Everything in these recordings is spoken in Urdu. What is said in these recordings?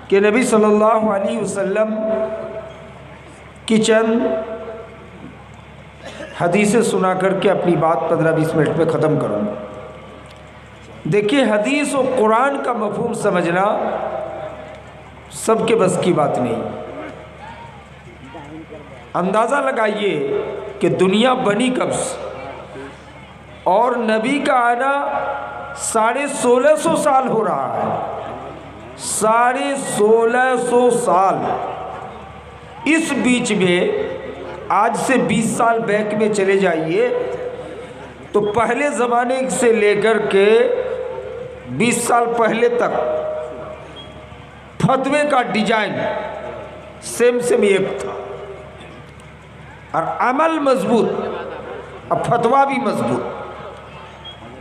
کہ نبی صلی اللہ علیہ وسلم کی چند حدیثیں سنا کر کے اپنی بات 15-20 منٹ میں ختم کروں. دیکھیے، حدیث و قرآن کا مفہوم سمجھنا سب کے بس کی بات نہیں. اندازہ لگائیے کہ دنیا بنی کب سے اور نبی کا آنا 1650 سال ہو رہا ہے. 1650 سال. اس بیچ میں آج سے 20 سال بیک میں چلے جائیے تو پہلے زمانے سے لے کر کے 20 سال پہلے تک فتوے کا ڈیزائن سیم ایک تھا اور عمل مضبوط، اب فتویٰ بھی مضبوط.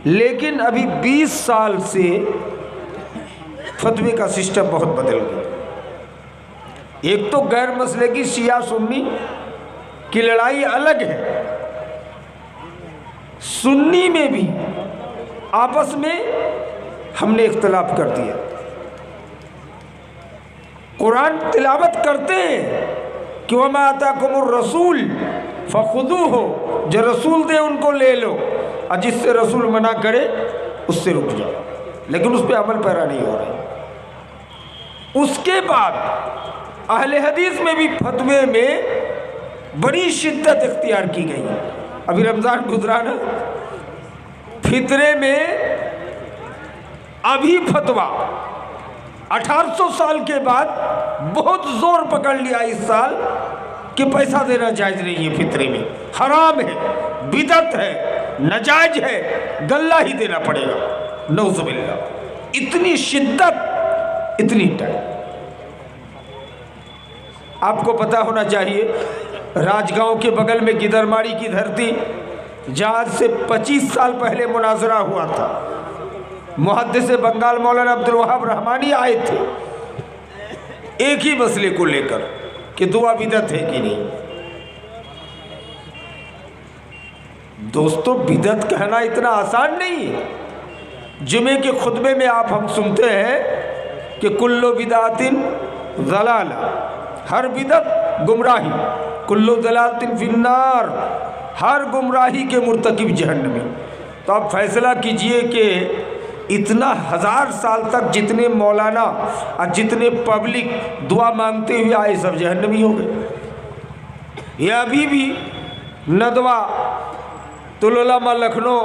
لیکن ابھی 20 سال سے فتوے کا سسٹم بہت بدل گیا. ایک تو غیر مسلکی شیعہ سنی کی لڑائی الگ ہے، سنی میں بھی آپس میں ہم نے اختلاف کر دیا. قرآن تلاوت کرتے ہیں کہ وَمَا آتَاكُمُ الرَّسُولُ فَخُذُوهُ، جو رسول دے ان کو لے لو، اور جس سے رسول منع کرے اس سے رک جاؤ. لیکن اس پہ عمل پیرا نہیں ہو رہا. اس کے بعد اہل حدیث میں بھی فتوے میں بڑی شدت اختیار کی گئی. ابھی رمضان گزرا نا، فطرے میں ابھی فتویٰ 1800 سال کے بعد بہت زور پکڑ لیا اس سال کہ پیسہ دینا جائز نہیں ہے، فطرے میں حرام ہے، بدعت ہے، ناجائز ہے، غلہ ہی دینا پڑے گا. نعوذ باللہ. اتنی شدت، اتنی ٹائم. آپ کو پتہ ہونا چاہیے راج گاؤں کے بغل میں گدرماری کی دھرتی، جہاں سے 25 سال پہلے مناظرہ ہوا تھا. محدث بنگال مولانا عبدالوہاب رحمانی آئے تھے ایک ہی مسئلے کو لے کر کہ دعا بدعت ہے کہ نہیں. دوستو، بدعت کہنا اتنا آسان نہیں ہے. جمعے کے خطبے میں ہم سنتے ہیں کہ کلو بدعت ضلالہ، ہر بدعت گمراہی، کلو ضلالت فی النار، ہر گمراہی کے مرتکب جہنمی. تو آپ فیصلہ کیجئے کہ اتنا 1000 سال تک جتنے مولانا اور جتنے پبلک دعا مانگتے ہوئے آئے سب جہنمی ہو گئے. یہ ابھی بھی ندوہ، طلعہ لکھنؤ،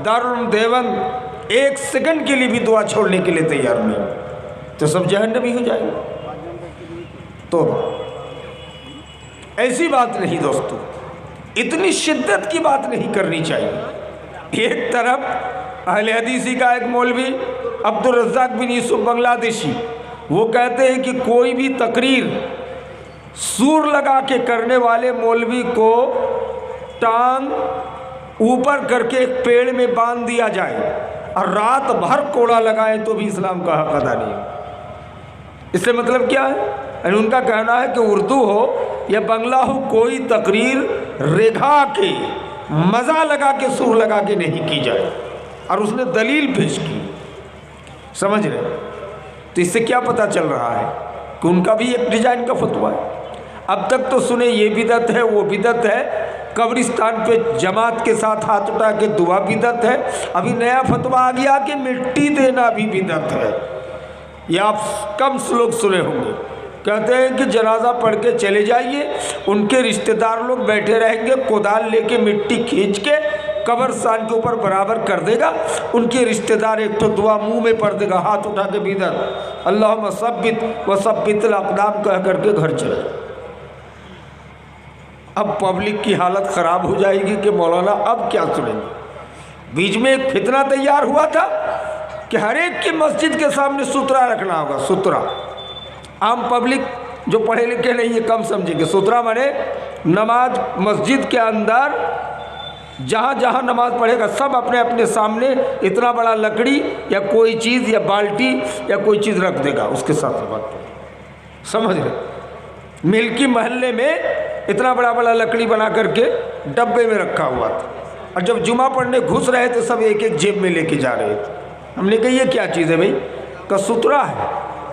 دارالعلوم دیوبند 1 سیکنڈ کے لیے بھی دعا چھوڑنے کے لیے تیار نہیں، تو سب جہنمی ہو جائیں گے. تو ایسی بات نہیں دوستو، اتنی شدت کی بات نہیں کرنی چاہیے. ایک طرف اہل حدیثی کا ایک مولوی عبدالرزاق بن یوسف بنگلہ دیشی، وہ کہتے ہیں کہ کوئی بھی تقریر سور لگا کے کرنے والے مولوی کو ٹانگ اوپر کر کے ایک پیڑ میں باندھ دیا جائے اور رات بھر کوڑا لگائے تو بھی اسلام کا حق ادا نہیں. اس سے مطلب کیا ہے؟ یعنی ان کا کہنا ہے کہ اردو ہو یا بنگلہ ہو، کوئی تقریر رگھا کے مزہ لگا کے سور لگا کے نہیں کی جائے. اور اس نے دلیل پیش کی. سمجھ رہے؟ تو اس سے کیا پتہ چل رہا ہے کہ ان کا بھی ایک ڈیزائن کا فتویٰ ہے. اب تک تو سنے یہ بدعت ہے، وہ بدعت ہے، قبرستان پہ جماعت کے ساتھ ہاتھ اٹھا کے دعا بدعت ہے. ابھی نیا فتویٰ آ گیا کہ مٹی دینا بھی بدعت ہے. یہ آپ کم لوگ سنے ہوں گے. کہتے ہیں کہ جنازہ پڑھ کے چلے جائیے، ان کے رشتہ دار لوگ بیٹھے رہیں گے، کودال لے کے مٹی کھینچ کے قبرستان کے اوپر برابر کر دے گا. ان کے رشتہ دار ایک تو دعا منہ میں پڑھ دے گا، ہاتھ اٹھا کے بدعت، اللہم ثبت وثبت الاقدام کہہ کر کے گھر چلے. اب پبلک کی حالت خراب ہو جائے گی کہ مولانا اب کیا سنیں گے. بیچ میں ایک فتنہ تیار ہوا تھا کہ ہر ایک کی مسجد کے سامنے سترا رکھنا ہوگا. سترا عام پبلک جو پڑھے لکھے نہیں، یہ کم سمجھے گے. سترا مانے نماز مسجد کے اندر جہاں جہاں نماز پڑھے گا سب اپنے اپنے سامنے اتنا بڑا لکڑی یا کوئی چیز یا بالٹی یا کوئی چیز رکھ دے گا، اس کے ساتھ بات پڑھے. سمجھ رہے؟ ملکی محلے میں اتنا بڑا بڑا لکڑی بنا کر کے ڈبے میں رکھا ہوا تھا، اور جب جمعہ پڑھنے گھس رہے تھے سب ایک ایک جیب میں لے کے جا رہے تھے. ہم نے کہا یہ کیا چیز ہے بھائی؟ کہ سترا ہے.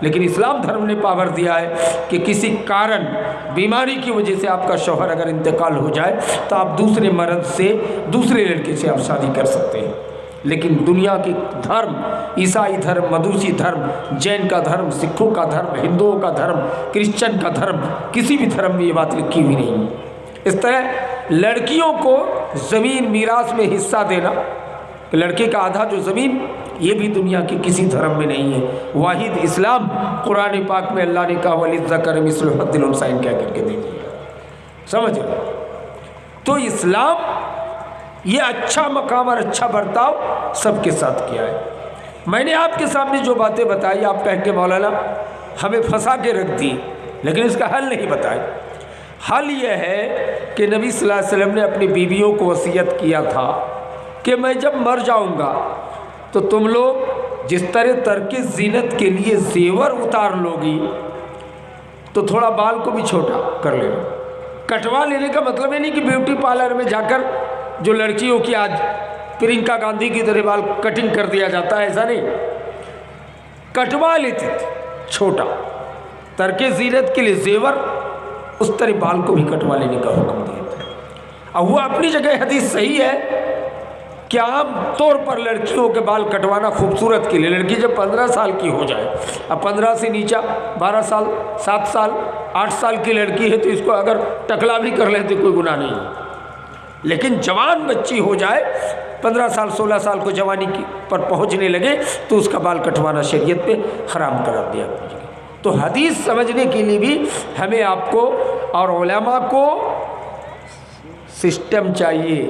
لیکن اسلام دھرم نے پاور دیا ہے کہ کسی کارن بیماری کی وجہ سے آپ کا شوہر اگر انتقال ہو جائے تو آپ دوسرے مرد سے دوسرے لڑکے سے آپ شادی کر سکتے ہیں۔ لیکن دنیا کے دھرم، عیسائی دھرم، مجوسی دھرم، جین کا دھرم، سکھوں کا دھرم، ہندوؤں کا دھرم، کرسچن کا دھرم، کسی بھی دھرم میں یہ بات لکھی ہوئی نہیں ہے۔ اس طرح لڑکیوں کو زمین میراث میں حصہ دینا، لڑکے کا آدھا جو زمین، یہ بھی دنیا کے کسی دھرم میں نہیں ہے۔ واحد اسلام، قرآن پاک میں اللہ نے کہا وَلِلذَّكَرِ مِثْلُ حَظِّ الْأُنثَيَيْنِ کہہ کر کے دے دیا۔ سمجھ رہے؟ تو اسلام یہ اچھا مقام اور اچھا برتاؤ سب کے ساتھ کیا ہے۔ میں نے آپ کے سامنے جو باتیں بتائی، آپ کہیں کہ مولانا ہمیں پھنسا کے رکھ دی، لیکن اس کا حل نہیں بتایا۔ حل یہ ہے کہ نبی صلی اللہ علیہ وسلم نے اپنی بیویوں کو وصیت کیا تھا کہ میں جب مر جاؤں گا تو تم لوگ جس طرح ترک زینت کے لیے زیور اتار لوگی تو تھوڑا بال کو بھی چھوٹا کر لینا۔ کٹوا لینے کا مطلب یہ نہیں کہ بیوٹی پارلر میں جا کر جو لڑکیوں کی آج پرینکا گاندھی کی طرح بال کٹنگ کر دیا جاتا ہے، ایسا نہیں، کٹوا لیتے تھے چھوٹا، ترک زینت کے لیے زیور، اس طرح بال کو بھی کٹوا لینے کا حکم دیا تھا۔ اب وہ اپنی جگہ حدیث صحیح ہے کہ عام طور پر لڑکیوں کے بال کٹوانا خوبصورت کے لیے، لڑکی جب 15 سال کی ہو جائے، اب 15 سے نیچا 12 سال 7 سال 8 سال کی لڑکی ہے تو اس کو اگر ٹکلا بھی کر لے تو کوئی گناہ نہیں ہے، لیکن جوان بچی ہو جائے 15 سال 16 سال کو جوانی کی پر پہنچنے لگے تو اس کا بال کٹوانا شریعت پہ حرام قرار دیا۔ تو حدیث سمجھنے کے لیے بھی ہمیں آپ کو اور علماء کو سسٹم چاہیے،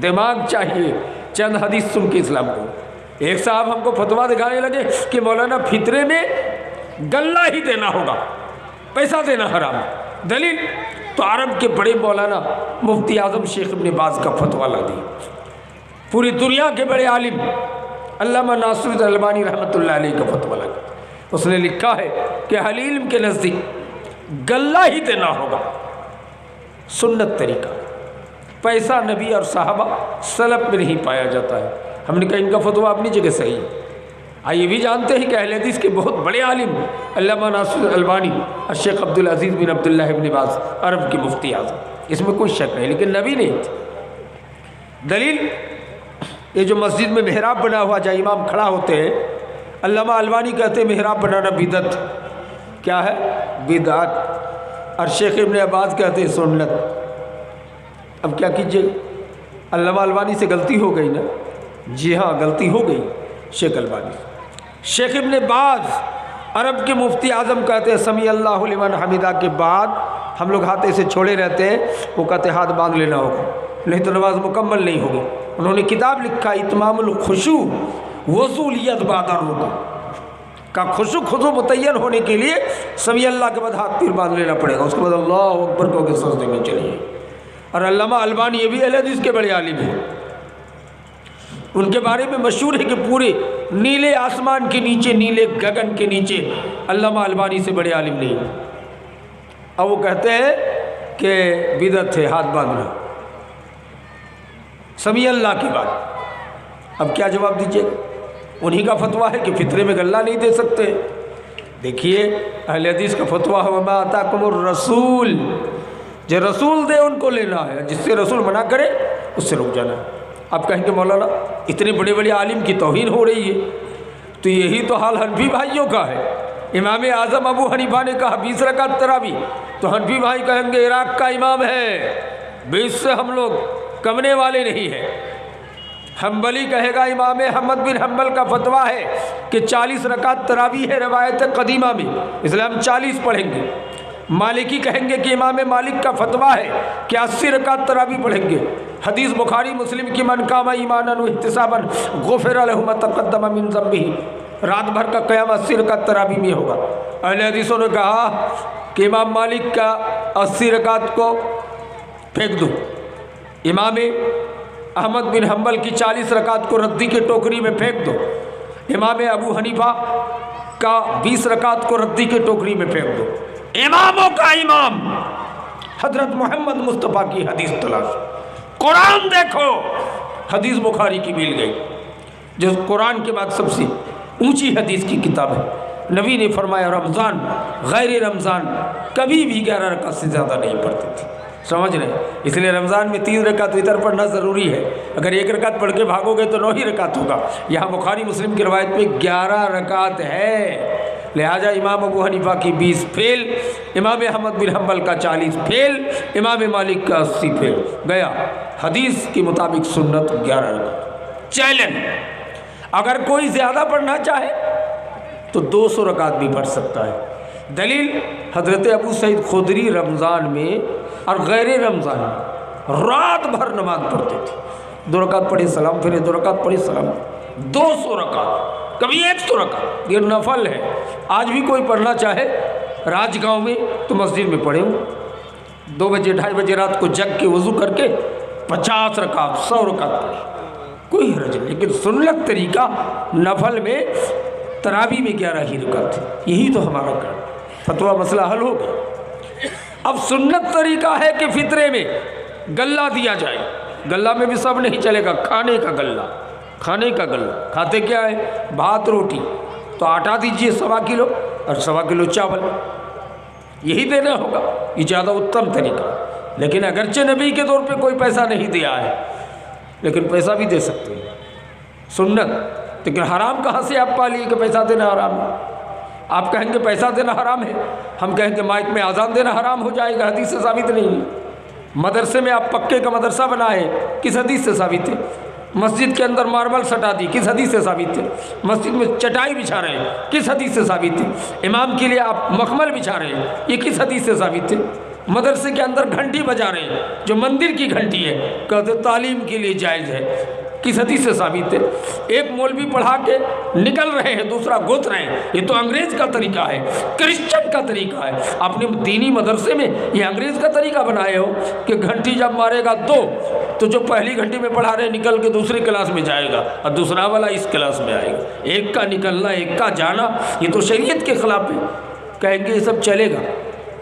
دماغ چاہیے۔ چند حدیث سن کے اسلام کو، ایک صاحب ہم کو فتویٰ دکھانے لگے کہ مولانا فطرے میں غلہ ہی دینا ہوگا، پیسہ دینا حرام، دلیل؟ تو عرب کے بڑے مولانا مفتی اعظم شیخ ابن باز کا فتویٰ لا دی، پوری دنیا کے بڑے عالم علامہ ناصر الالبانی رحمۃ اللہ علیہ کا فتویٰ لگا۔ اس نے لکھا ہے کہ اہل علم کے نزدیک غلہ ہی دینا ہوگا، سنت طریقہ، پیسہ نبی اور صحابہ سلف میں نہیں پایا جاتا ہے۔ ہم نے کہا ان کا فتویٰ اپنی جگہ صحیح ہے۔ آئیے بھی جانتے ہیں کہ اہل حدیث کے بہت بڑے عالم علامہ ناصر الالبانی اور شیخ عبدالعزیز بن عبداللہ ابن باز عرب کی مفتی اعظم، اس میں کوئی شک نہیں، لیکن نبی نہیں تھے۔ دلیل یہ جو مسجد میں محراب بنا ہوا جہاں امام کھڑا ہوتے ہیں، علامہ البانی کہتے ہیں محراب بنانا بدعت، کیا ہے؟ بدعت، اور شیخ ابن عباس کہتے ہیں سنت۔ اب کیا کیجیے، علامہ البانی سے غلطی ہو گئی نا؟ جی ہاں غلطی ہو گئی شیخ البانی۔ شیخ ابن باز عرب کے مفتی اعظم کہتے ہیں سمیع اللہ لمن حمیدہ کے بعد ہم لوگ ہاتھ سے چھوڑے رہتے ہیں، وہ کہتے ہیں ہاتھ باندھ لینا ہوگا نہیں تو نماز مکمل نہیں ہوگی۔ انہوں نے کتاب لکھا اتمام الخشوع وصولیت بعد الرکوع کا، خضوع متعین ہونے کے لیے سمیع اللہ کے بعد ہاتھ پیر باندھ لینا پڑے گا، اس کے بعد اللہ اکبر کہو کہ سجدے میں چلیے۔ اور علامہ البانی یہ بھی اہل حدیث کے بڑے عالم ہیں، ان کے بارے میں مشہور ہے کہ پورے نیلے آسمان کے نیچے، نیلے گگن کے نیچے علامہ البانی سے بڑے عالم نہیں ہیں۔ اب وہ کہتے ہیں کہ بدعت ہے ہاتھ باندھنا سمیع اللہ کی بات۔ اب کیا جواب دیجیے؟ انہی کا فتویٰ ہے کہ فطرے میں غلہ نہیں دے سکتے۔ دیکھیے اہل حدیث کا فتویٰ ہے وما آتاکم الرسول، جو رسول دے ان کو لینا ہے، جس سے رسول منع کرے اس سے رک جانا ہے۔ آپ کہیں کہ مولانا اتنے بڑے بڑے عالم کی توہین ہو رہی ہے، تو یہی تو حال حنفی بھائیوں کا ہے۔ امام اعظم ابو حنیفہ نے کہا 20 رکعت تراویح، تو حنفی بھائی کہیں گے عراق کا امام ہے، 20 سے ہم لوگ کمنے والے نہیں ہیں۔ حنبلی کہے گا امام احمد بن حنبل کا فتویٰ ہے کہ 40 رکعت تراویح ہے روایت قدیمہ میں، اس لیے ہم 40 پڑھیں گے۔ مالکی کہیں گے کہ امام مالک کا فتویٰ ہے کہ 80 رکعت تراویح پڑھیں گے، حدیث بخاری مسلم کی من قام ایمانا واحتسابا غفر له ما تقدم من ذنبه، رات بھر کا قیام 80 رکعت تراویح میں ہوگا۔ اہل حدیثوں نے کہا کہ امام مالک کا 80 رکعت کو پھینک دو، امام احمد بن حنبل کی 40 رکعت کو ردی کے ٹوکری میں پھینک دو، امام ابو حنیفہ کا 20 رکعت کو ردی کے ٹوکری میں پھینک دو۔ اماموں کا امام حضرت محمد مصطفیٰ کی حدیث تلاش، قرآن دیکھو، حدیث بخاری کی مل گئی جو قرآن کے بعد سب سے اونچی حدیث کی کتاب ہے، نبی نے فرمایا رمضان غیر رمضان کبھی بھی 11 رکعت سے زیادہ نہیں پڑھتے تھے. سمجھ رہے ہیں؟ اس لیے رمضان میں 3 رکعت وتر پڑھنا ضروری ہے. اگر 1 رکعت پڑھ کے بھاگو گے تو 9 ہی رکعت ہوگا. یہاں بخاری مسلم کی روایت میں 11 رکعت ہے. لہٰذا امام ابو حنیفہ کی 20 فیل، امام احمد بن حنبل کا 40 فیل، امام مالک کا 80 فیل گیا. حدیث کے مطابق سنت 11 رکعت. چیلنج، اگر کوئی زیادہ پڑھنا چاہے تو 200 رکعت بھی پڑھ سکتا ہے. دلیل حضرت ابو سعید خدری رمضان میں اور غیر رمضان میں رات بھر نماز پڑھتے تھے. 2 رکعت پڑھی سلام پھرے، 2 رکعت پڑھی سلام. 200 رکعت، کبھی 100 رکعت. یہ نفل ہے. آج بھی کوئی پڑھنا چاہے راج گاؤں میں تو مسجد میں پڑھے ہوں. 2 بجے 2:30 بجے رات کو جگ کے وضو کر کے 50 رکعت 100 رکعت پڑھی، کوئی حرج نہیں. لیکن سنت طریقہ نفل میں تراویح میں 11 ہی رکعت ہے. یہی تو ہمارا کام. فتویٰ مسئلہ حل ہو گیا. اب سنت طریقہ ہے کہ فطرے میں غلہ دیا جائے. غلہ میں بھی سب نہیں چلے گا. کھانے کا غلہ، کھانے کا غلہ. کھاتے کیا ہے؟ بھات روٹی. تو آٹا دیجئے 1.25 کلو اور 1.25 کلو چاول، یہی دینا ہوگا. یہ زیادہ اتم طریقہ. لیکن اگرچہ نبی کے طور پہ کوئی پیسہ نہیں دیا ہے، لیکن پیسہ بھی دے سکتے ہیں. سنت. لیکن حرام کہاں سے آپ پا لیے کہ پیسہ دینا حرام ہے؟ آپ کہیں گے پیسہ دینا حرام ہے، ہم کہیں گے مائک میں اذان دینا حرام ہو جائے گا. حدیث سے ثابت نہیں. مدرسے میں آپ پکے کا مدرسہ بنائے، کس حدیث سے ثابت ہے؟ مسجد کے اندر ماربل سٹا دی، کس حدیث سے ثابت ہے؟ مسجد میں چٹائی بچھا رہے ہیں، کس حدیث سے ثابت ہے؟ امام کے لیے آپ مخمل بچھا رہے ہیں، یہ کس حدیث سے ثابت ہے؟ مدرسے کے اندر گھنٹی بجا رہے ہیں جو مندر کی گھنٹی ہے، کہتے تعلیم کے لیے جائز ہے، کس حدیث سے ثابت ہے؟ ایک مولوی پڑھا کے نکل رہے ہیں، دوسرا گوت رہے ہیں. یہ تو انگریز کا طریقہ ہے، کرسچن کا طریقہ ہے. آپ نے دینی مدرسے میں یہ انگریز کا طریقہ بنائے ہو کہ گھنٹی جب مارے گا تو جو پہلی گھنٹی میں پڑھا رہے نکل کے دوسری کلاس میں جائے گا اور دوسرا والا اس کلاس میں آئے گا. ایک کا نکلنا ایک کا جانا، یہ تو شریعت کے خلاف ہے. کہیں گے یہ سب چلے گا،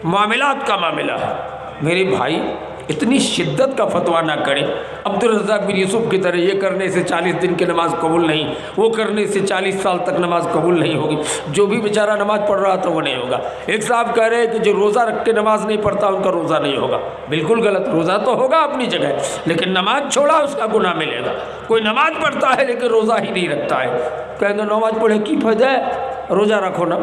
معاملات کا معاملہ ہے. میرے بھائی اتنی شدت کا فتویٰ نہ کریں. عبدالرزاق بن یوسف کی طرح یہ کرنے سے 40 دن کی نماز قبول نہیں، وہ کرنے سے 40 سال تک نماز قبول نہیں ہوگی. جو بھی بیچارہ نماز پڑھ رہا تھا وہ نہیں ہوگا. ایک صاحب کہہ رہے ہیں کہ جو روزہ رکھ کے نماز نہیں پڑھتا ان کا روزہ نہیں ہوگا. بالکل غلط. روزہ تو ہوگا اپنی جگہ، لیکن نماز چھوڑا اس کا گناہ ملے گا. کوئی نماز پڑھتا ہے لیکن روزہ ہی نہیں رکھتا ہے، کہیں گے نماز پڑھے کی فائدہ ہے، روزہ رکھو نا.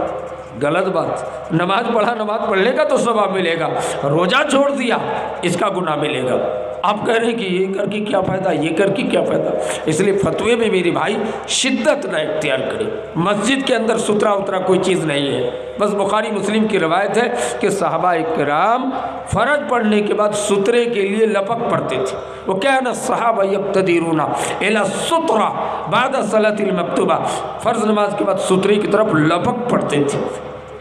غلط بات. نماز پڑھا، نماز پڑھنے کا تو ثواب ملے گا، روزہ چھوڑ دیا اس کا گناہ ملے گا. آپ کہہ رہے ہیں کہ یہ کر کے کیا فائدہ، یہ کر کے کیا فائدہ. اس لیے فتوے میں میرے بھائی شدت نہ اختیار کرے. مسجد کے اندر سترا اترا کوئی چیز نہیں ہے. بس بخاری مسلم کی روایت ہے کہ صحابہ کرام فرض پڑھنے کے بعد سترے کے لیے لپک پڑتے تھے. وہ کیا نا صحابہ یقتدرون الی السترہ بعد الصلاۃ المکتوبہ، فرض نماز کے بعد سترے کی طرف لپک پڑتے تھے.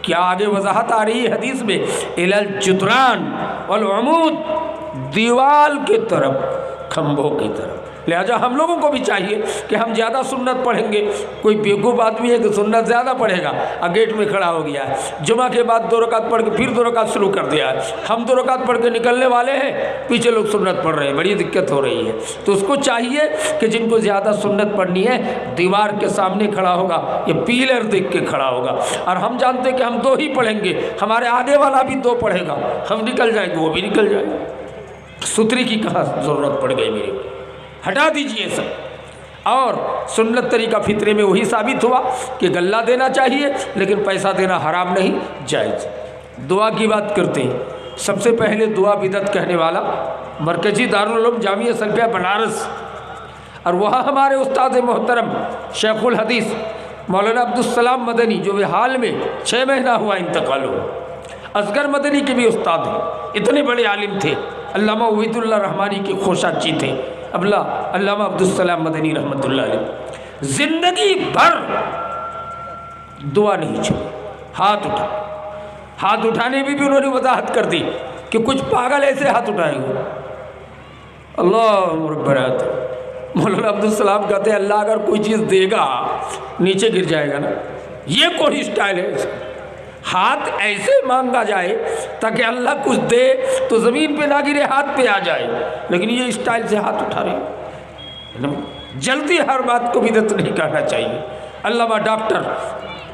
کیا آگے وضاحت آ رہی ہے حدیث میں؟ الی الجدران والعمود، دیوال کی طرف، کھمبوں کی طرف. لہذا ہم لوگوں کو بھی چاہیے کہ ہم زیادہ سنت پڑھیں گے. کوئی بیوقوف آدمی ہے کہ سنت زیادہ پڑھے گا، گیٹ میں کھڑا ہو گیا ہے، جمعہ کے بعد 2 رکعت پڑھ کے پھر 2 رکعت شروع کر دیا ہے. ہم 2 رکعت پڑھ کے نکلنے والے ہیں، پیچھے لوگ سنت پڑھ رہے ہیں، بڑی دقت ہو رہی ہے. تو اس کو چاہیے کہ جن کو زیادہ سنت پڑھنی ہے دیوار کے سامنے کھڑا ہوگا، یہ پیلر دیکھ کے کھڑا ہوگا. اور ہم جانتے کہ ہم 2 ہی پڑھیں گے، ہمارے آگے والا بھی 2 پڑھے گا، ہم نکل جائیں گے وہ بھی نکل جائے گا. ستری کی کہاں ضرورت پڑ گئی میرے کو؟ ہٹا دیجئے سب. اور سنت طریقہ فطرے میں وہی ثابت ہوا کہ غلہ دینا چاہیے لیکن پیسہ دینا حرام نہیں، جائز. دعا کی بات کرتے ہیں. سب سے پہلے دعا بدعت کہنے والا مرکزی دارالعلوم جامعہ سلفیہ بنارس، اور وہاں ہمارے استاد محترم شیخ الحدیث مولانا عبدالسلام مدنی جو حال میں 6 مہینہ ہوا انتقال ہوا. اصغر مدنی کے بھی استاد ہیں، اتنے بڑے عالم تھے. علامہ عبید اللہ رحمانی کے خوشاچی تھے علامہ عبدالسلام مدنی رحمۃ اللہ علیہ. زندگی بھر دعا نہیں چھوڑی. ہاتھ اٹھانے میں بھی انہوں نے وضاحت کر دی کہ کچھ پاگل ایسے ہاتھ اٹھائیں گے. اللہ ربرات. مولانا عبدالسلام کہتے ہیں اللہ اگر کوئی چیز دے گا نیچے گر جائے گا نا. یہ کوئی اسٹائل ہے؟ ہاتھ ایسے مانگا جائے تاکہ اللہ کچھ دے تو زمین پہ نہ گرے، ہاتھ پہ آ جائے. لیکن یہ اسٹائل سے ہاتھ اٹھا رہے ہیں. جلدی ہر بات کو بدعت نہیں کہنا چاہیے. علامہ ڈاکٹر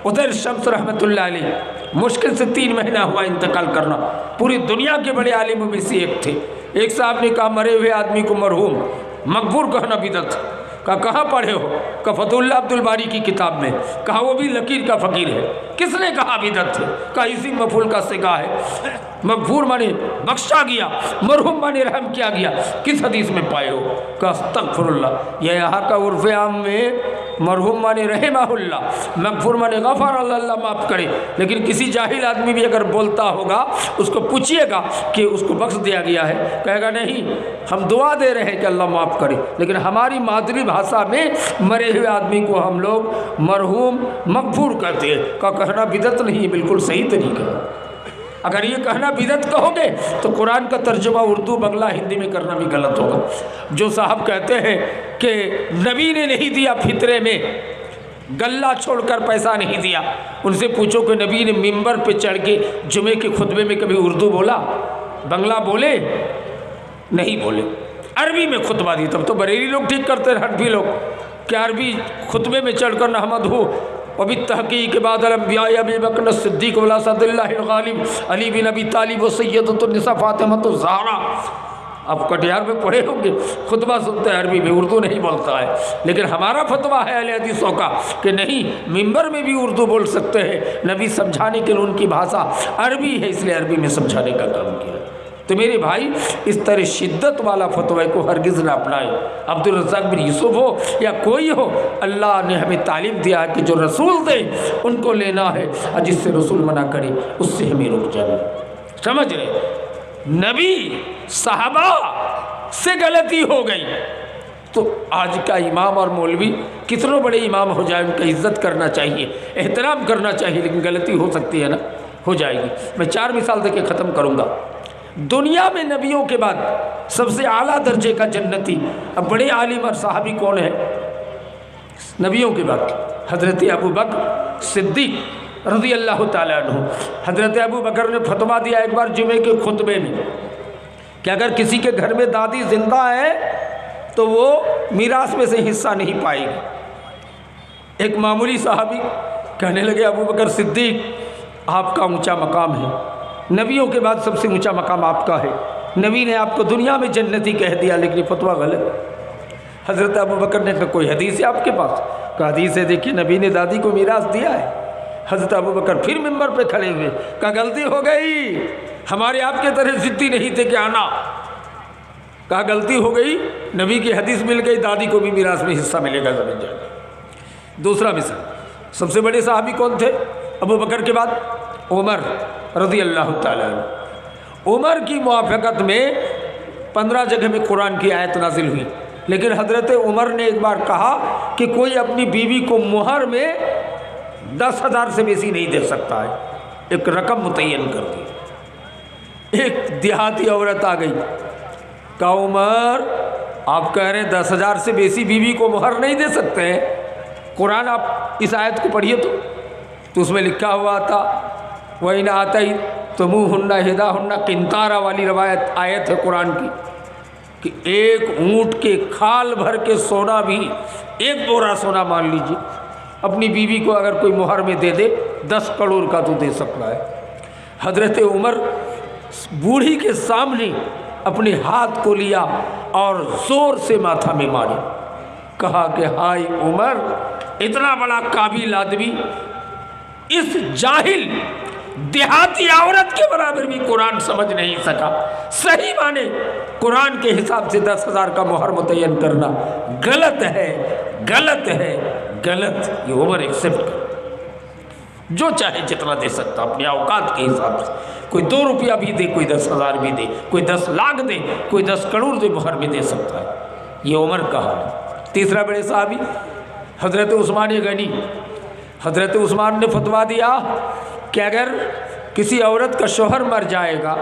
ادھر شمس رحمتullah علیہ مشکل سے 3 مہینہ ہوا انتقال کرنا، پوری دنیا کے بڑے عالموں میں سے ایک تھے۔ ایک صاحب نے کہا مرے ہوئے آدمی کو مرحوم مقبور کہنا بدعت۔ کہا کہاں پڑھے ہو؟ کہا فتح اللہ عبد الباری کی کتاب میں۔ کہا وہ بھی لکیر کا فقیر ہے۔ کس نے کہا بدعت ہے؟ کہا اسی مفعول کا صیغہ ہے، مغفور مانے بخشا گیا، مرحوم مانے رحم کیا گیا، کس حدیث میں پائے ہو؟ کہا استغفر اللہ، یہ یہاں کا عرف عام میں مرحوم مانے رحمہ اللہ، مغفور مانے غفر اللہ معاف کرے، لیکن کسی جاہل آدمی بھی اگر بولتا ہوگا اس کو پوچھئے گا کہ اس کو بخش دیا گیا ہے، کہے گا نہیں ہم دعا دے رہے ہیں کہ اللہ معاف کرے، لیکن ہماری مادری بھاشا میں مرے ہوئے آدمی کو ہم لوگ مرحوم مغفور کہتے ہیں۔ کا کہنا بدعت نہیں، بالکل صحیح طریقہ ہے۔ اگر یہ کہنا بدعت کہو گے تو قرآن کا ترجمہ اردو بنگلہ ہندی میں کرنا بھی غلط ہوگا۔ جو صاحب کہتے ہیں کہ نبی نے نہیں دیا فطرے میں، گلہ چھوڑ کر پیسہ نہیں دیا، ان سے پوچھو کہ نبی نے ممبر پہ چڑھ کے جمعے کے خطبے میں کبھی اردو بولا، بنگلہ بولے؟ نہیں بولے۔ عربی میں خطبہ دی، تب تو بریلی لوگ ٹھیک کرتے ہیں، ہنفی لوگ، کہ عربی خطبے میں چڑھ کر نحمد ہو وبالتحقیق بعد الانبیاء ابی بکر الصدیق ولا صد اللہ الغالب علی بن ابی طالب و سیدۃ النساء فاطمہ الزہرا۔ آپ کٹیہار میں پڑھے ہوں گے، خطبہ سنتے ہیں عربی میں، اردو نہیں بولتا ہے، لیکن ہمارا فتویٰ ہے اہل حدیثوں کا کہ نہیں، ممبر میں بھی اردو بول سکتے ہیں، نبی سمجھانے کے لیے ان کی بھاشا عربی ہے، اس لیے عربی میں سمجھانے کا کام کیا۔ تو میرے بھائی اس طرح شدت والا فتوی کو ہرگز نہ اپنائے۔ عبد الرزاق بن یوسف ہو یا کوئی ہو، اللہ نے ہمیں تعلیم دیا ہے کہ جو رسول دے ان کو لینا ہے، اور جس سے رسول منع کرے اس سے ہمیں رک جانا۔ سمجھ رہے؟ نبی صحابہ سے غلطی ہو گئی تو آج کا امام اور مولوی کتنے بڑے امام ہو جائے، ان کا عزت کرنا چاہیے، احترام کرنا چاہیے، لیکن غلطی ہو سکتی ہے نا، ہو جائے گی۔ میں 4 مثال دے کے ختم کروں گا۔ دنیا میں نبیوں کے بعد سب سے اعلیٰ درجے کا جنتی اب بڑے عالم اور صحابی کون ہے نبیوں کے بعد؟ حضرت ابو بکر صدیق رضی اللہ تعالیٰ عنہ۔ حضرت ابو بکر نے فتویٰ دیا ایک بار جمعے کے خطبے میں کہ اگر کسی کے گھر میں دادی زندہ ہے تو وہ میراث میں سے حصہ نہیں پائے گی۔ ایک معمولی صحابی کہنے لگے ابو بکر صدیق آپ کا اونچا مقام ہے، نبیوں کے بعد سب سے اونچا مقام آپ کا ہے، نبی نے آپ کو دنیا میں جنتی کہہ دیا، لیکن یہ فتویٰ غلط۔ حضرت ابو بکر نے کہا کوئی حدیث ہے آپ کے پاس؟ کہا حدیث ہے، دیکھیے نبی نے دادی کو میراث دیا ہے۔ حضرت ابو بکر پھر ممبر پہ کھڑے ہوئے، کہا غلطی ہو گئی، ہمارے آپ کے طرح ضدی نہیں تھے کہ آنا۔ کہا غلطی ہو گئی، نبی کی حدیث مل گئی، دادی کو بھی میراث میں حصہ ملے گا زمین جائے۔ دوسرا مثال، سب سے بڑے صحابی کون تھے ابو بکر کے بعد؟ عمر رضی اللہ تعالیٰ عنہ۔ عمر کی موافقت میں 15 جگہ میں قرآن کی آیت نازل ہوئی، لیکن حضرت عمر نے ایک بار کہا کہ کوئی اپنی بیوی کو مہر میں 10,000 سے بیسی نہیں دے سکتا ہے، ایک رقم متعین کر دی۔ ایک دیہاتی عورت آ گئی، کہا عمر آپ کہہ رہے ہیں 10,000 سے بیسی بیوی کو مہر نہیں دے سکتے ہیں، قرآن آپ اس آیت کو پڑھیے تو اس میں لکھا ہوا تھا وَإِنْ آتَيْتُمُوهُنَّ إِحْدَاهُنَّ قِنْطَارًا والی روایت آیت ہے قرآن کی کہ ایک اونٹ کے کھال بھر کے سونا بھی، ایک بورا سونا مان لیجیے، اپنی بیوی کو اگر کوئی مہر میں دے دے 10 کروڑ کا تو دے سکتا ہے۔ حضرت عمر بوڑھی کے سامنے اپنے ہاتھ کو لیا اور زور سے ماتھا میں مارے، کہا کہ ہائے عمر، اتنا بڑا قابل آدمی اس جاہل دیہاتی عورت کے برابر بھی قرآن سمجھ نہیں سکا۔ صحیح معنی قرآن کے حساب سے 10,000 کا مہر متعین کرنا غلط ہے، غلط ہے، غلط۔ یہ عمر ایکسپٹ کر، جو چاہے جتنا دے سکتا اپنے اوقات کے حساب سے، کوئی 2 روپیہ بھی دے، کوئی 10,000 بھی دے، کوئی 10 لاکھ دے، کوئی 10 کروڑ دے، مہر بھی دے سکتا ہے۔ یہ عمر کا حال ہے۔ تیسرا بڑے صحابی حضرت عثمان غنی۔ حضرت عثمان نے فتویٰ دیا کہ اگر کسی عورت کا شوہر مر جائے گا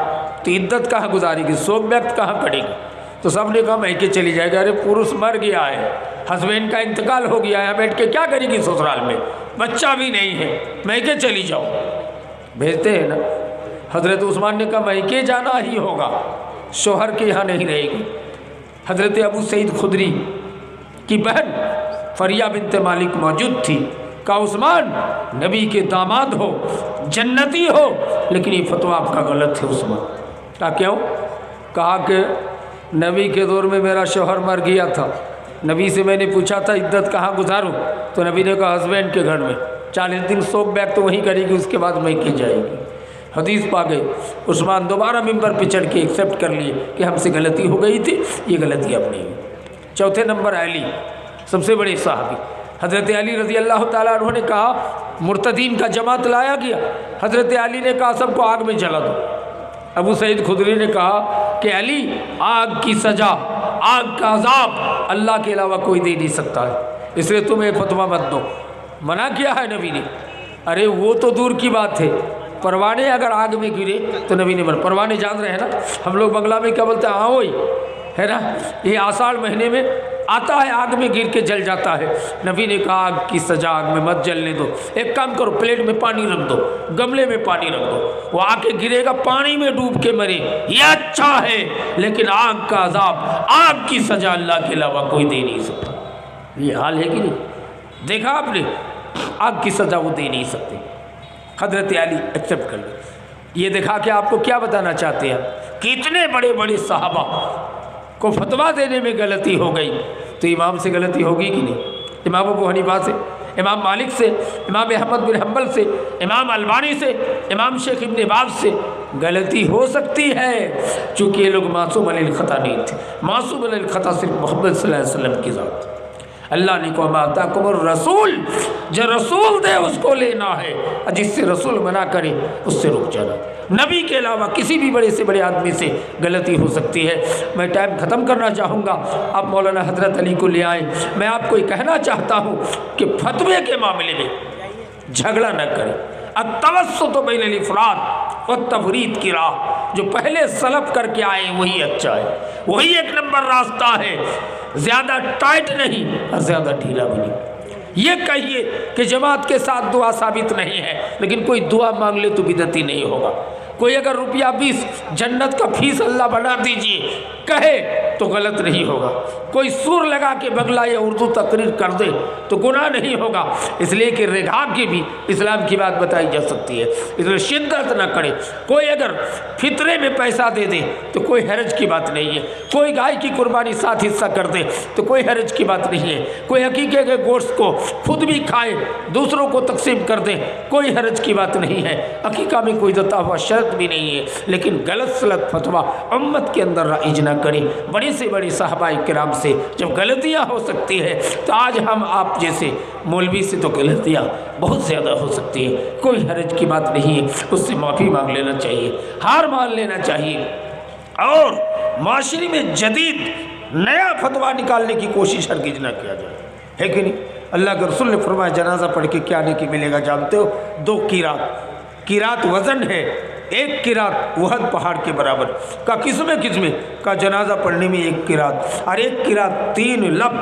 تو عدت کہاں گزارے گی، سوگ وقت کہاں کرے گی؟ تو سب نے کہا میکے چلی جائے گا۔ ارے پورس مر گیا ہے، ہسبینڈ کا انتقال ہو گیا ہے، بیٹھ کے کیا کرے گی سسرال میں، بچہ بھی نہیں ہے، میکے چلی جاؤ، بھیجتے ہیں نا۔ حضرت عثمان نے کہا میکے جانا ہی ہوگا، شوہر کے یہاں نہیں رہے گی۔ حضرت ابو سعید خدری کی بہن فریہ بنت مالک موجود تھی، کہا عثمان نبی کے داماد ہو، جنتی ہو، لیکن یہ فتویٰ آپ کا غلط ہے عثمان۔ کہا کیوں؟ کہا کہ نبی کے دور میں میرا شوہر مر گیا تھا، نبی سے میں نے پوچھا تھا عدت کہاں گزاروں، تو نبی نے کہا ہسبینڈ کے گھر میں، 40 دن سوک بیک تو وہیں کرے گی، اس کے بعد میں کی جائے گی۔ حدیث پا گئے، عثمان دوبارہ ممبر پہ چڑھ کے ایکسیپٹ کر لیے کہ ہم سے غلطی ہو گئی تھی، یہ غلطی اب نہیں ہوئی۔ چوتھے نمبر علی، سب سے بڑے صحابی، حضرت علی رضی اللہ تعالیٰ عنہ نے کہا مرتدین کا جماعت لایا گیا، حضرت علی نے کہا سب کو آگ میں جلا دو۔ ابو سعید خدری نے کہا کہ علی آگ کی سزا، آگ کا عذاب اللہ کے علاوہ کوئی دے نہیں سکتا ہے، اس لیے تمہیں فتویٰ مت دو۔ منع کیا ہے نبی نے؟ ارے وہ تو دور کی بات ہے، پروانے اگر آگ میں گرے تو نبی نے منع۔ پروانے جان رہے ہیں نا ہم لوگ بنگلہ میں کیا بولتے ہیں؟ آوئی ہے نا، یہ آষاڑھ مہینے میں آتا ہے، آگ میں گر کے جل جاتا ہے۔ نبی نے کہا آگ کی سزا آگ میں مت جلنے دو، ایک کام کرو پلیٹ میں پانی رکھ دو، گملے میں پانی رکھ دو، وہ آ کے گرے گا پانی میں ڈوب کے مرے، یہ اچھا ہے، لیکن آگ کا عذاب، آگ کی سزا اللہ کے علاوہ کوئی دے نہیں سکتا۔ یہ حال ہے کہ نہیں؟ دیکھا آپ نے، آگ کی سزا وہ دے نہیں سکتے۔ حضرت علی ایکسیپٹ کر لیں۔ یہ دیکھا کہ آپ کو کیا بتانا چاہتے ہیں کہ اتنے بڑے بڑے صحابہ کو فتویٰ دینے میں غلطی ہو گئی تو امام سے غلطی ہوگی کہ نہیں؟ امام ابو حنیفہ سے، امام مالک سے، امام احمد بن حنبل سے، امام البانی سے، امام شیخ ابن باز سے غلطی ہو سکتی ہے، چونکہ یہ لوگ معصوم علی الخطا نہیں تھے۔ معصوم علی الخطا صرف محمد صلی اللہ علیہ وسلم کی ذات۔ اللہ نے کہا ما آتاکم الرسول، جو رسول دے اس کو لینا ہے، اور جس سے رسول منع کرے اس سے رک جانا۔ نبی کے علاوہ کسی بھی بڑے سے بڑے آدمی سے غلطی ہو سکتی ہے۔ میں ٹائم ختم کرنا چاہوں گا، آپ مولانا حضرت علی کو لے آئیں۔ میں آپ کو یہ کہنا چاہتا ہوں کہ فتوے کے معاملے میں جھگڑا نہ کریں۔ التوسط بین الافراط والتفریط کی راہ، جو پہلے سلف کر کے آئے وہی اچھا ہے، وہی ایک نمبر راستہ ہے، زیادہ ٹائٹ نہیں اور زیادہ ڈھیلا بھی نہیں۔ یہ کہیے کہ جماعت کے ساتھ دعا ثابت نہیں ہے، لیکن کوئی دعا مانگ لے تو بدعتی نہیں ہوگا۔ کوئی اگر روپیہ 20 جنت کا فیس اللہ بنا دیجئے کہے تو غلط نہیں ہوگا۔ کوئی سور لگا کے بنگلہ یا اردو تقریر کر دے تو گناہ نہیں ہوگا، اس لیے کہ رگا کی بھی اسلام کی بات بتائی جا سکتی ہے، اس لیے شدت نہ کرے۔ کوئی اگر فطرے میں پیسہ دے دے تو کوئی حرج کی بات نہیں ہے، کوئی گائے کی قربانی 7 حصہ کر دے تو کوئی حرج کی بات نہیں ہے، کوئی عقیقے کے گوشت کو خود بھی کھائے دوسروں کو تقسیم کر دے کوئی حرج کی بات نہیں ہے، عقیقہ میں کوئی دتا ہوا شرط بھی نہیں ہے، لیکن غلط سلط فتویٰ امت کے اندر رائج نہ کریں۔ بڑے سے بڑے صحابہ کرام سے جب غلطیاں ہو سکتی ہے تو آج ہم آپ جیسے مولوی سے تو غلطیاں بہت زیادہ ہو سکتی ہے، کوئی حرج کی بات نہیں ہے، اس سے معافی مانگ لینا چاہیے، ہار مان لینا چاہیے، اور معاشرے میں جدید نیا فتویٰ نکالنے کی کوشش ہرگز نہ کیا جائے، ہے کہ نہیں؟ اللہ کے رسول نے فرمایا جنازہ پڑھ کے کیا نیکی ملے گا جانتے ہو؟ 2 قیرات وزن ہے، 1 قیرات احد پہاڑ کے برابر کا، کس میں کا جنازہ پڑھنے میں 1 قیرات، اور 1 قیرات 3 لب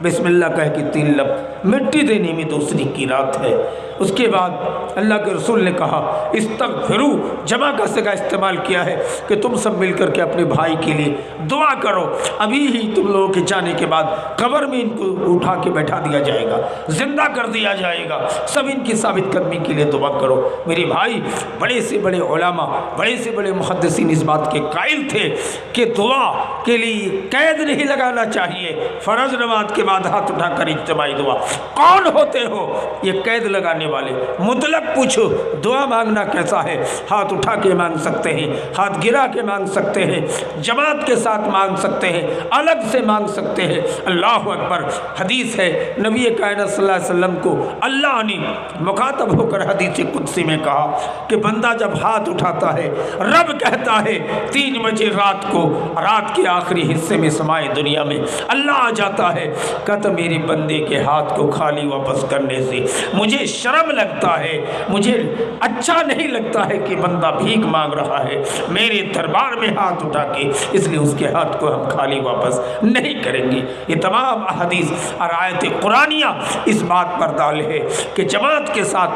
بسم اللہ کہہ کے 3 لب مٹی دینے میں 2 قیرات ہے۔ اس کے بعد اللہ کے رسول نے کہا استغفرو، جمع کا صیغہ استعمال کیا ہے کہ تم سب مل کر کے اپنے بھائی کے لیے دعا کرو، ابھی ہی تم لوگوں کے جانے کے بعد قبر میں ان کو اٹھا کے بیٹھا دیا جائے گا، زندہ کر دیا جائے گا، سب ان کی ثابت قدمی کے لیے دعا کرو۔ میرے بھائی، بڑے سے بڑے علماء، بڑے سے بڑے محدثین اس بات کے قائل تھے کہ دعا کے لیے قید نہیں لگانا چاہیے، فرض نماز کے بعد ہاتھ اٹھا کر اجتماعی دعا۔ کون ہوتے ہو یہ قید لگانے والے؟ مطلق پوچھو دعا مانگنا کیسا ہے؟ ہاتھ اٹھا کے مانگ سکتے ہیں، ہاتھ گرا کے مانگ سکتے ہیں، جماعت کے ساتھ مانگ سکتے ہیں، الگ سے مانگ سکتے ہیں۔ اللہ اکبر! حدیث ہے نبی کائنات صلی اللہ علیہ وسلم کو اللہ نے مخاطب ہو کر حدیث قدسی میں کہا کہ بندہ جب ہاتھ اٹھاتا ہے رب کہتا ہے 3 بجے رات کو، رات کے آخری حصے میں سمائے دنیا میں اللہ آ جاتا ہے، کہتا میرے بندے کے ہاتھ کو خالی واپس کرنے سے مجھے شرم لگتا ہے، مجھے اچھا نہیں لگتا ہے کہ بندہ بھیک مانگ رہا ہے میرے دربار میں ہاتھ اٹھا کے، اس لیے اس کے ہاتھ کو ہم خالی واپس نہیں کریں گے۔ یہ تمام احادیث اور آیت قرآنیہ اس بات پر دال ہے کہ جماعت کے ساتھ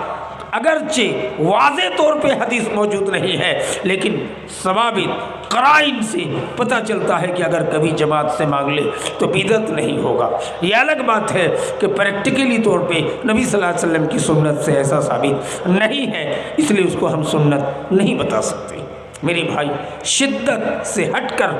اگرچہ واضح طور پہ حدیث موجود نہیں ہے، لیکن ثوابت قرائن سے پتہ چلتا ہے کہ اگر کبھی جماعت سے مانگ لے تو بدعت نہیں ہوگا۔ یہ الگ بات ہے کہ پریکٹیکلی طور پہ نبی صلی اللہ علیہ وسلم کی سنت سے ایسا ثابت نہیں ہے، اس لیے اس کو ہم سنت نہیں بتا سکتے۔ میری بھائی، شدت سے ہٹ کر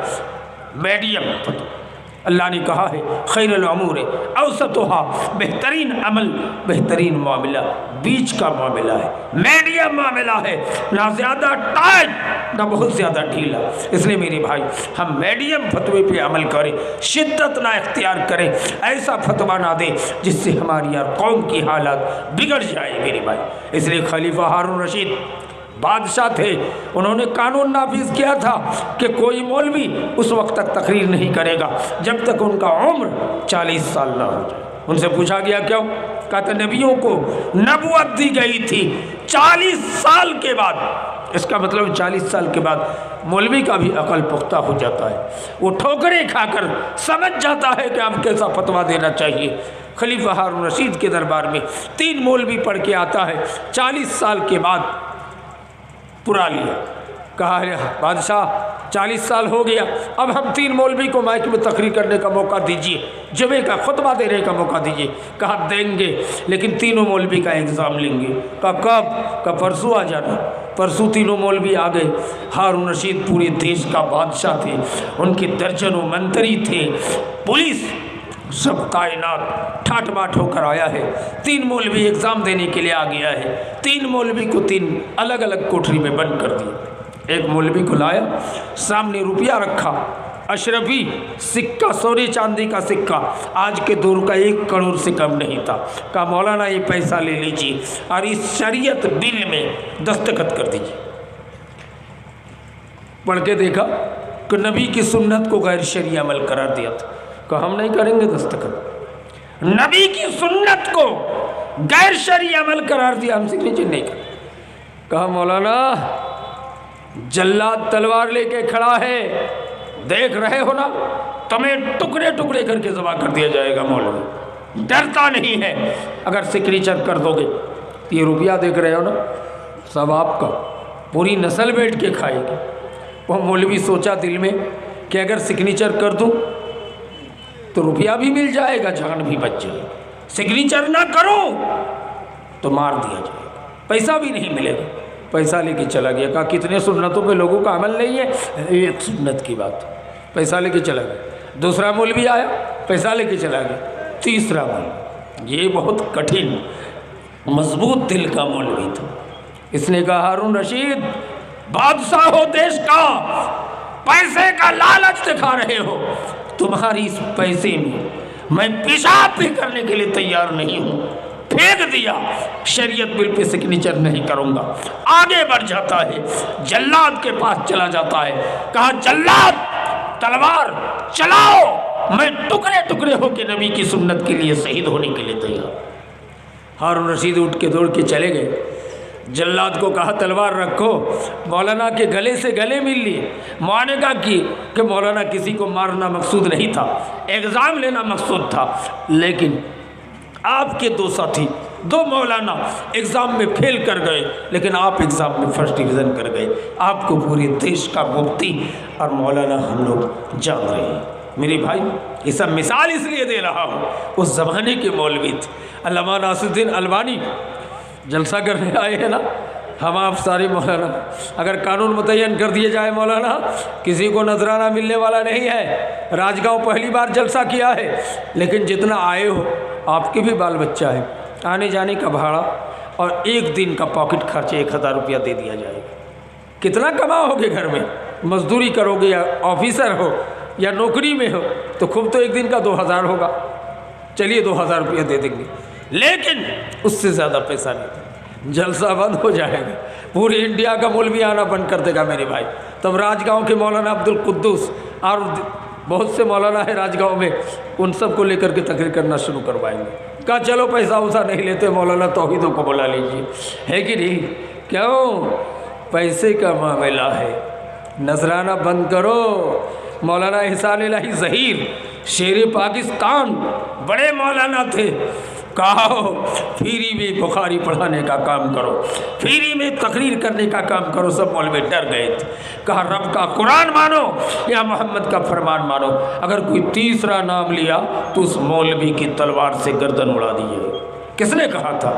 میڈیم فتویٰ، اللہ نے کہا ہے خیر الامور اوسطها، بہترین عمل بہترین معاملہ بیچ کا معاملہ ہے، میڈیم معاملہ ہے، نہ زیادہ ٹائٹ نہ بہت زیادہ ڈھیلا۔ اس لیے میرے بھائی، ہم میڈیم فتوے پہ عمل کریں، شدت نہ اختیار کریں، ایسا فتویٰ نہ دیں جس سے ہماری اور قوم کی حالات بگڑ جائے میرے بھائی۔ اس لیے خلیفہ ہارون رشید بادشاہ تھے، انہوں نے قانون نافذ کیا تھا کہ کوئی مولوی اس وقت تک تقریر نہیں کرے گا جب تک ان کا عمر 40 سال نہ ہو جائے۔ ان سے پوچھا گیا کیوں؟ کہا کہ نبیوں کو نبوت دی گئی تھی 40 سال کے بعد۔ اس کا مطلب 40 سال کے بعد مولوی کا بھی عقل پختہ ہو جاتا ہے، وہ ٹھوکریں کھا کر سمجھ جاتا ہے کہ اب کیسا فتویٰ دینا چاہیے۔ خلیفہ ہارون رشید کے دربار میں 3 مولوی پڑھ کے آتا ہے، 40 سال کے بعد پورا لیا۔ کہا ہے بادشاہ 40 سال ہو گیا، اب ہم 3 مولوی کو مائک میں تقریر کرنے کا موقع دیجیے، جمعے کا خطبہ دینے کا موقع دیجیے۔ کہا دیں گے، لیکن تینوں مولوی کا ایگزام لیں گے۔ کہا کب؟ کہا پرسوں آ جانا۔ پرسوں تینوں مولوی آ گئے۔ ہارون رشید پورے دیش کا بادشاہ تھے، ان کے درجنوں منتری تھے، پولیس، سب کائنات ٹھاٹ باٹ ہو کر آیا ہے۔ 3 مولوی ایگزام دینے کے لیے آ گیا ہے۔ 3 مولوی کو 3 الگ الگ کوٹری میں بند کر دیا۔ ایک مولوی کو لایا، سامنے روپیہ رکھا، اشرفی سکہ، سونے چاندی کا سکہ، آج کے دور کا 1 کروڑ سے کم نہیں تھا۔ کہا مولانا یہ پیسہ لے لیجیے اور اس شریعت بل میں دستخط کر دیجیے۔ پڑھ کے دیکھا کہ نبی کی سنت کو غیر شرعی عمل قرار دیا تھا۔ کہ ہم نہیں کریں گے دستخط، نبی کی سنت کو غیر شرعی عمل قرار دیا، ہم سگنیچر نہیں کریں۔ کہا مولانا جلاد تلوار لے کے کھڑا ہے، دیکھ رہے ہو نا، تمہیں ٹکڑے ٹکڑے کر کے ذبح کر دیا جائے گا۔ مولوی ڈرتا نہیں ہے، اگر سگنیچر کر دو گے، یہ روپیہ دیکھ رہے ہو نا، سب آپ کا، پوری نسل بیٹھ کے کھائے گی۔ وہ مولوی سوچا دل میں کہ اگر سگنیچر کر دوں تو روپیہ بھی مل جائے گا، جان بھی بچ جائے گا، سگنیچر نہ کرو تو مار دیا جائے گا، پیسہ بھی نہیں ملے گا۔ پیسہ لے کے چلا گیا۔ کہا کتنے سنتوں پہ لوگوں کا عمل نہیں ہے، ایک سنت کی بات، پیسہ لے کے چلا گیا۔ دوسرا مولوی آیا، پیسہ لے کے چلا گیا۔ تیسرا مولوی، یہ بہت کٹھن مضبوط دل کا مولوی تھا، اس نے کہا ہارون رشید بادشاہ ہو دیش کا، پیسے کا لالچ دکھا رہے ہو، تمہاری اس پیسے میں پیشاب بھی کرنے کے لیے تیار نہیں ہوں، پھینک دیا، شریعت بل پہ سگنیچر نہیں کروں گا۔ آگے بڑھ جاتا ہے، جلاد کے پاس چلا جاتا ہے۔ کہا جلاد تلوار چلاؤ، میں ٹکڑے ٹکڑے ہو کے نبی کی سنت کے لیے شہید ہونے کے لیے تیار۔ ہارون رشید اٹھ کے دوڑ کے چلے گئے۔ جلاد کو کہا تلوار رکھو، مولانا کے گلے سے گلے مل لیے، معانقہ کی کہ مولانا کسی کو مارنا مقصود نہیں تھا، ایگزام لینا مقصود تھا، لیکن آپ کے 2 ساتھی 2 مولانا ایگزام میں فیل کر گئے، لیکن آپ ایگزام میں فرسٹ ڈویژن کر گئے۔ آپ کو پورے دیش کا مفتی اور مولانا ہم لوگ جان رہے ہیں۔ میرے بھائی، یہ سب مثال اس لیے دے رہا ہوں، اس زمانے کے مولوی تھے۔ علامہ ناصر الدین البانی جلسہ کرنے آئے ہیں نا، ہم آپ سارے مولانا، اگر قانون متعین کر دیے جائے مولانا، کسی کو نذرانہ ملنے والا نہیں ہے۔ راج گاؤں پہلی بار جلسہ کیا ہے، لیکن جتنا آئے ہو آپ کے بھی بال بچہ ہے، آنے جانے کا بھاڑا اور 1 دن کا پاکٹ خرچ 1000 روپیہ دے دیا جائے گا۔ کتنا کماؤ گے گھر میں؟ مزدوری کرو گے یا آفیسر ہو یا نوکری میں ہو تو خوب تو 1 دن کا 2000 ہوگا، چلیے 2000 روپیہ دے دیں گے، لیکن اس سے زیادہ پیسہ نہیں دیں۔ جلسہ بند ہو جائے گا، پورے انڈیا کا مولوی آنا بند کر دے گا میرے بھائی۔ تب راج گاؤں کے مولانا عبد القدوس اور بہت سے مولانا ہے راج گاؤں میں، ان سب کو لے کر کے تقریر کرنا شروع کروائیں گے۔ کہا چلو پیسہ ویسا نہیں لیتے، مولانا توحیدوں کو بلا لیجیے، ہے کہ نہیں؟ کیوں؟ پیسے کا معاملہ ہے، نذرانہ بند کرو۔ مولانا احسان الہی ظہیر شیر پاکستان بڑے مولانا تھے، کہا فری میں بخاری پڑھانے کا کام کرو، فری میں تقریر کرنے کا کام کرو۔ سب مولوی ڈر گئے تھے۔ کہا رب کا قرآن مانو یا محمد کا فرمان مانو، اگر کوئی تیسرا نام لیا تو اس مولوی کی تلوار سے گردن اڑا دیے۔ کس نے کہا تھا؟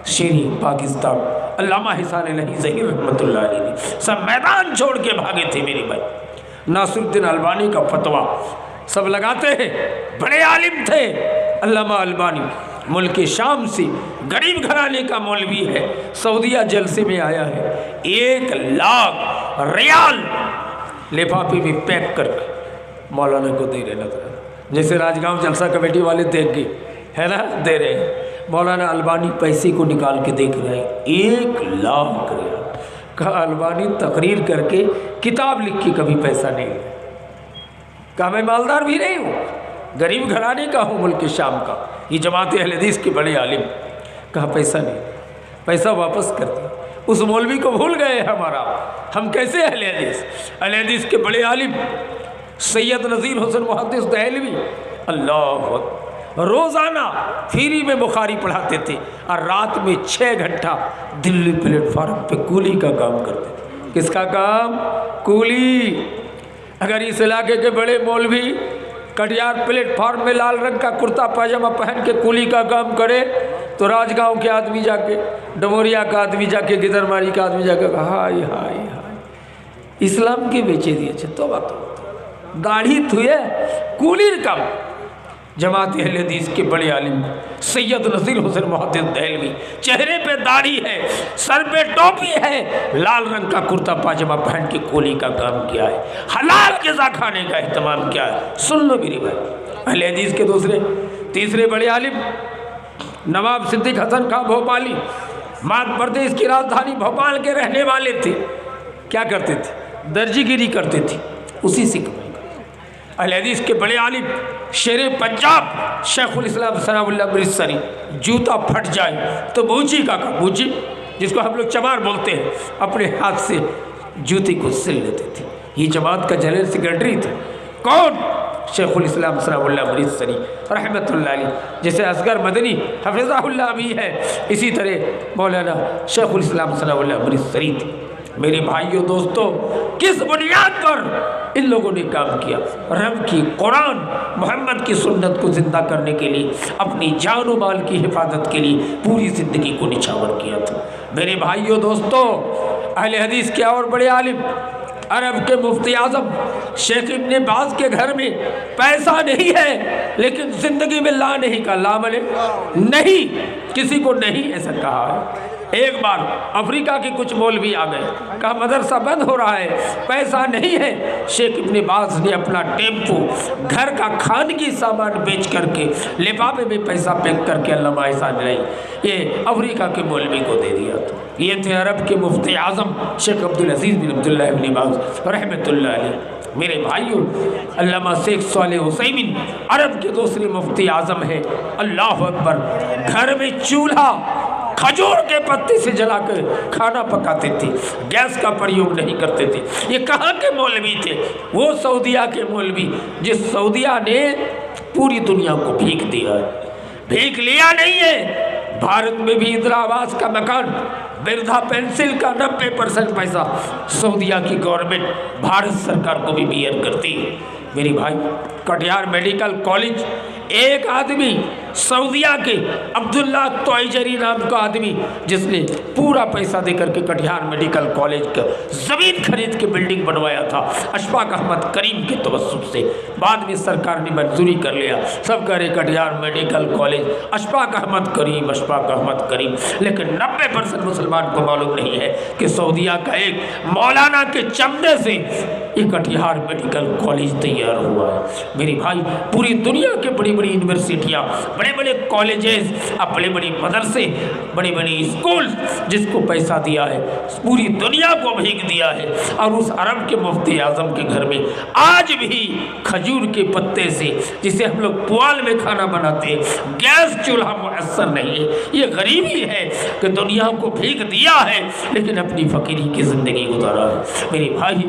شیری پاکستان علامہ احسان الہی ظہیر رحمۃ اللہ علیہ نے۔ سب میدان چھوڑ کے بھاگے تھے میرے بھائی۔ ناصر الدین البانی کا فتویٰ سب لگاتے ہیں، بڑے عالم تھے علامہ البانی، ملک شام سے غریب گھرانے کا مولوی ہے، سعودیہ جلسے میں آیا ہے، 1,00,000 ریال لفافے میں پیک کر کے مولانا کو دے رہے نظر، جیسے راجگاؤں جلسہ کمیٹی والے دیکھ گئے ہے نا، دے رہے ہیں۔ مولانا البانی پیسے کو نکال کے دیکھ رہے ہیں، 1,00,000 ریال۔ کہا البانی تقریر کر کے کتاب لکھ کے کبھی پیسہ نہیں لیا۔ کہا میں مالدار بھی نہیں ہوں، غریب گھرانے کا ہوں، ملک شام کا، یہ جماعت اہل حدیث کے بڑے عالم۔ کہا پیسہ نہیں، پیسہ واپس کر دیا۔ اس مولوی کو بھول گئے ہمارا، ہم کیسے اہل حدیث؟ اہل حدیث کے بڑے عالم سید نذیر حسن محدث دہلوی، اللہ اکبر، روزانہ فری میں بخاری پڑھاتے تھے اور رات میں 6 گھنٹہ دلی پلیٹ فارم پہ کولی کا کام کرتے تھے۔ کس کا کام؟ کولی۔ اگر اس علاقے کے بڑے مولوی کٹیہار پلیٹ فارم میں لال رنگ کا کرتا پاجامہ پہن کے کولی کا کام کرے تو راجگاؤں کے آدمی جا کے، ڈموریا کا آدمی جا کے، گدرماری کا آدمی جا کے ہائے ہائے ہائے اسلام کے بیچے دیے چھے۔ توبہ توبہ، داڑھی تھوئے کولی کام۔ جماعت اہل حدیث کے بڑے عالم سید نذیر حسن محدث دہلوی، چہرے پہ داڑھی ہے، سر پہ ٹوپی ہے، لال رنگ کا کرتا پاجامہ پہن کے کولی کا کام کیا ہے، حلال غذا کھانے کا اہتمام کیا ہے۔ سن لو میری بھائی، اہل حدیث کے تیسرے بڑے عالم نواب صدیق حسن خان بھوپالی، مادھیہ پردیش کی راجدھانی بھوپال کے رہنے والے تھے۔ کیا کرتے تھے؟ درجی گیری کرتے تھے، اسی سے کمائی۔ اہل حدیث کے بڑے عالم شیر پنجاب شیخ الاسلام ثناء اللہ امرتسری، جوتا پھٹ جائے تو بوچی کا بوچی، جس کو ہم لوگ چمار بولتے ہیں، اپنے ہاتھ سے جوتی کو سل لیتے تھے۔ یہ جماعت کا جنرل سیکرٹری تھا۔ کون؟ شیخ الاسلام ثناء اللہ امرتسری رحمۃ اللہ علیہ۔ جیسے اصغر مدنی حفظہ اللہ بھی ہے، اسی طرح مولانا شیخ الاسلام ثناء اللہ امرتسری تھے۔ میرے بھائیوں دوستوں، کس بنیاد پر ان لوگوں نے کام کیا؟ رب کی قرآن محمد کی سنت کو زندہ کرنے کے لیے، اپنی جان و مال کی حفاظت کے لیے پوری زندگی کو نچھاور کیا تھا۔ میرے بھائیوں دوستوں، اہل حدیث کے اور بڑے عالم عرب کے مفتی اعظم شیخ ابن باز کے گھر میں پیسہ نہیں ہے، لیکن زندگی میں لا نہیں کا لا ملے نہیں، کسی کو نہیں ایسا کہا ہے۔ ایک بار افریقہ کے کچھ مولوی آ گئے، کہا مدرسہ بند ہو رہا ہے، پیسہ نہیں ہے۔ شیخ ابن باز نے اپنا ٹیمپو گھر کا خانگی سامان بیچ کر کے لفافے میں پیسہ پیک کر کے علامہ احسان الہی یہ افریقہ کے مولوی کو دے دیا تھا۔ یہ تھے عرب کے مفتی اعظم شیخ عبدالعزیز بن عبداللہ ابن باز رحمۃ اللہ علیہ۔ میرے بھائیوں، علامہ شیخ صالح عثیمین عرب کے دوسرے مفتی اعظم ہیں۔ اللہ اکبر، گھر میں چولہا کھجور کے پتے سے جلا کر کھانا پکاتے تھے، گیس کا پریوگ نہیں کرتے تھے۔ یہ کہاں کے مولوی تھے؟ وہ سعودیہ کے مولوی جس سعودیہ نے پوری دنیا کو بھیک دیا ہے۔ بھیک لیا نہیں ہے، بھارت میں بھی اندرا آواس کا مکان، بردھا پینسل کا 90% پیسہ سعودیہ کی گورنمنٹ بھارت سرکار کو بھی بیئر کرتی ہے۔ میری بھائی، کٹیہار میڈیکل کالج، ایک آدمی سعودیہ کے عبداللہ توائجری نام کا آدمی جس نے پورا پیسہ دے کر کے کٹیہار میڈیکل کالج کا زمین خرید کے بلڈنگ بنوایا تھا اشفاق احمد کریم کے توسط سے۔ بعد میں سرکار نے منظوری کر لیا، سب کہہ رہے کٹیہار میڈیکل کالج اشفاق احمد کریم، اشفاق احمد کریم، لیکن 90% مسلمان کو معلوم نہیں ہے کہ سعودیہ کا ایک مولانا کے چمڑے سے یہ کٹیہار میڈیکل کالج تیار ہوا ہے۔ میری بھائی، پوری دنیا کے بڑی بڑی یونیورسٹیاں، بڑے بڑے کالجز، اب بڑے بڑے مدرسے، بڑے بڑے اسکول، جس کو پیسہ دیا ہے پوری دنیا کو بھیج دیا ہے۔ اور اس عرب کے مفتی اعظم کے گھر میں آج بھی کھجور کے پتے سے، جسے ہم لوگ پوال میں کھانا بناتے ہیں، گیس چولہا میسر نہیں ہے۔ یہ غریبی ہے کہ دنیا کو بھیج دیا ہے لیکن اپنی فقیری کی زندگی گزارا ہے۔ میرے بھائی،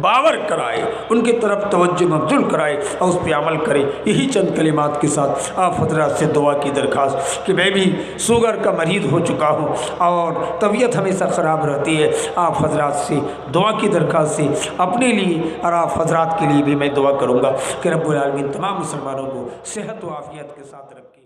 باور کرائے، ان کی طرف توجہ مبذول کرائے اور اس پہ عمل کرے۔ یہی چند کلمات کے ساتھ آپ حضرات سے دعا کی درخواست کہ میں بھی شوگر کا مریض ہو چکا ہوں اور طبیعت ہمیشہ خراب رہتی ہے، آپ حضرات سے دعا کی درخواست سے اپنے لیے اور آپ حضرات کے لیے بھی میں دعا کروں گا کہ رب العالمین تمام مسلمانوں کو صحت و عافیت کے ساتھ رکھے۔